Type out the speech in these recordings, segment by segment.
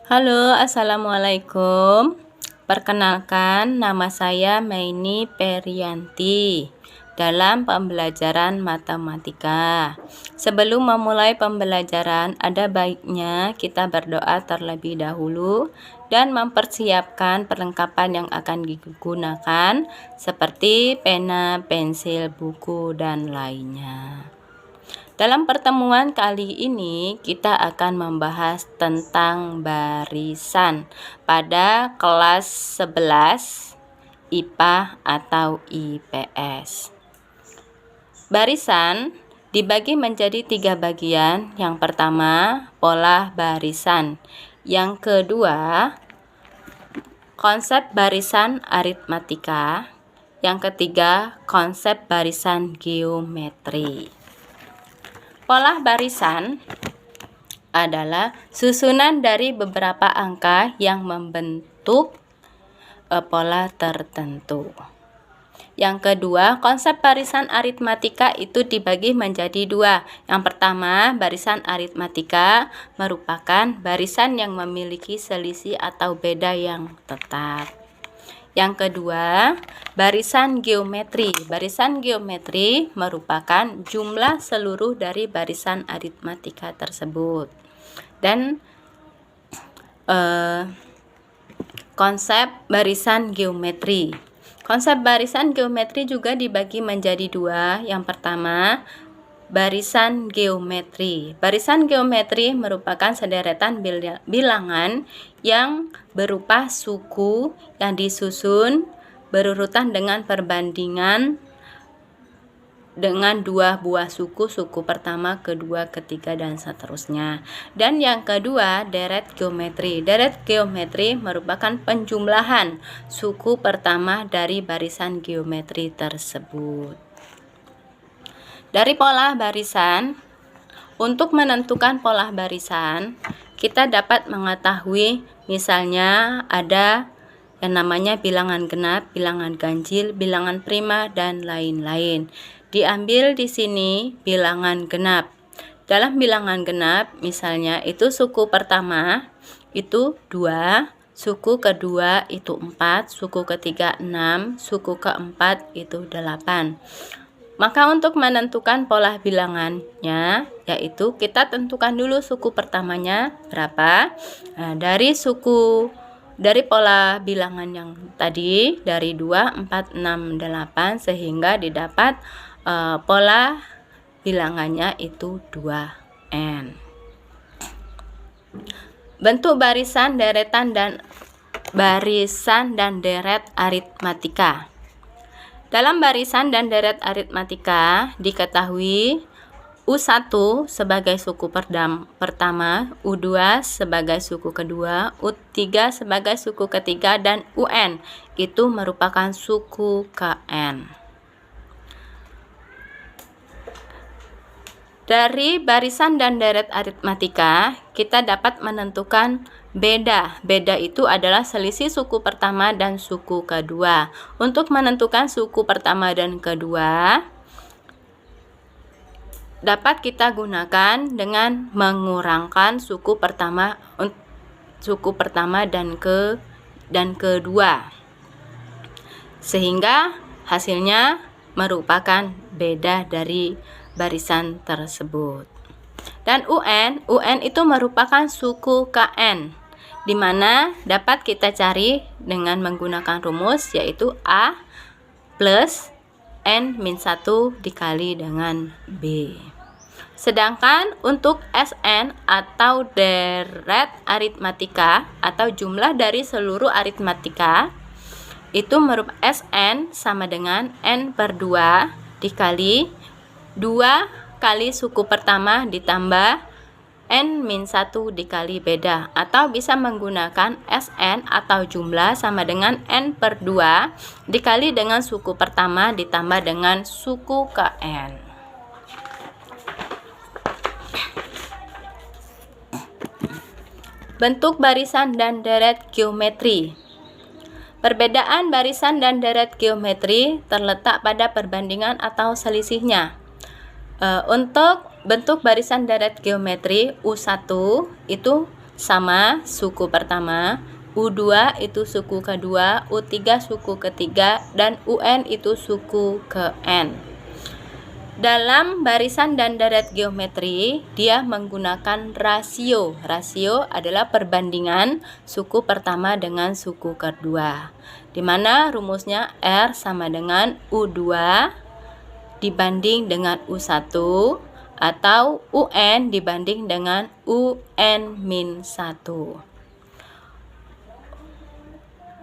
Halo, assalamualaikum. Perkenalkan, nama saya Maini Perianti dalam pembelajaran matematika. Sebelum memulai pembelajaran, ada baiknya kita berdoa terlebih dahulu dan mempersiapkan perlengkapan yang akan digunakan seperti pena, pensil, buku, dan lainnya. Dalam pertemuan kali ini kita akan membahas tentang barisan pada kelas 11 IPA atau IPS. Barisan dibagi menjadi 3 bagian. Yang pertama, pola barisan. Yang kedua, konsep barisan aritmatika. Yang ketiga, konsep barisan geometri. Pola barisan adalah susunan dari beberapa angka yang membentuk pola tertentu. Yang kedua, konsep barisan aritmatika itu dibagi menjadi 2. Yang pertama, barisan aritmatika merupakan barisan yang memiliki selisih atau beda yang tetap. Yang kedua, barisan geometri. Barisan geometri merupakan jumlah seluruh dari barisan aritmatika tersebut. Dan konsep barisan geometri. Konsep barisan geometri juga dibagi menjadi 2. Yang pertama, barisan geometri. Barisan geometri merupakan sederetan bilangan yang berupa suku yang disusun berurutan dengan perbandingan dengan 2 buah suku pertama, kedua, ketiga, dan seterusnya. Dan yang kedua, deret geometri. Deret geometri merupakan penjumlahan suku pertama dari barisan geometri tersebut. Dari pola barisan, untuk menentukan pola barisan, kita dapat mengetahui misalnya ada yang namanya bilangan genap, bilangan ganjil, bilangan prima, dan lain-lain. Diambil di sini bilangan genap. Dalam bilangan genap, misalnya itu suku pertama itu 2, suku kedua itu 4, suku ketiga 6, suku keempat itu 8. Maka untuk menentukan pola bilangannya, yaitu kita tentukan dulu suku pertamanya berapa. Nah, dari pola bilangan yang tadi, dari 2, 4, 6, 8, sehingga didapat pola bilangannya itu 2n. Bentuk barisan, deretan, dan deret aritmatika. Dalam barisan dan deret aritmatika diketahui U1 sebagai suku pertama, U2 sebagai suku kedua, U3 sebagai suku ketiga, dan UN itu merupakan suku KN. Dari barisan dan deret aritmatika kita dapat menentukan beda. Beda itu adalah selisih suku pertama dan suku kedua. Untuk menentukan suku pertama dan kedua dapat kita gunakan dengan mengurangkan suku pertama dan kedua, sehingga hasilnya merupakan beda dari barisan tersebut. Dan UN itu merupakan suku KN, di mana dapat kita cari dengan menggunakan rumus, yaitu A plus N-1 dikali dengan B. Sedangkan untuk SN atau deret aritmatika atau jumlah dari seluruh aritmatika itu merupakan SN sama dengan N/2 dikali 2 kali suku pertama ditambah N-1 dikali beda, atau bisa menggunakan SN atau jumlah sama dengan N/2 dikali dengan suku pertama ditambah dengan suku KN. Bentuk barisan dan deret geometri. Perbedaan barisan dan deret geometri terletak pada perbandingan atau selisihnya. Untuk bentuk barisan deret geometri U1 itu sama suku pertama, U2 itu suku kedua, U3 suku ketiga, dan UN itu suku ke N. Dalam barisan dan deret geometri, dia menggunakan rasio. Rasio adalah perbandingan suku pertama dengan suku kedua, di mana rumusnya R sama dengan U2 dibanding dengan U1 atau UN dibanding dengan UN-1.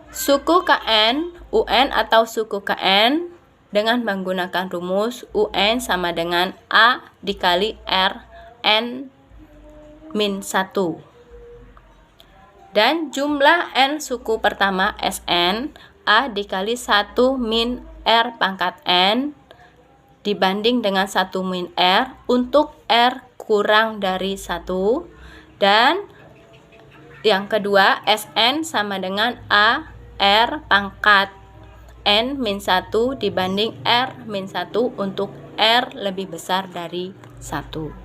Suku KN, UN atau suku KN dengan menggunakan rumus UN sama dengan A dikali R N-1. Dan jumlah N suku pertama Sn, A dikali 1 min R pangkat N dibanding dengan 1 min R untuk R kurang dari 1. Dan yang kedua, Sn sama dengan A R pangkat N-1 dibanding R-1 untuk R lebih besar dari 1.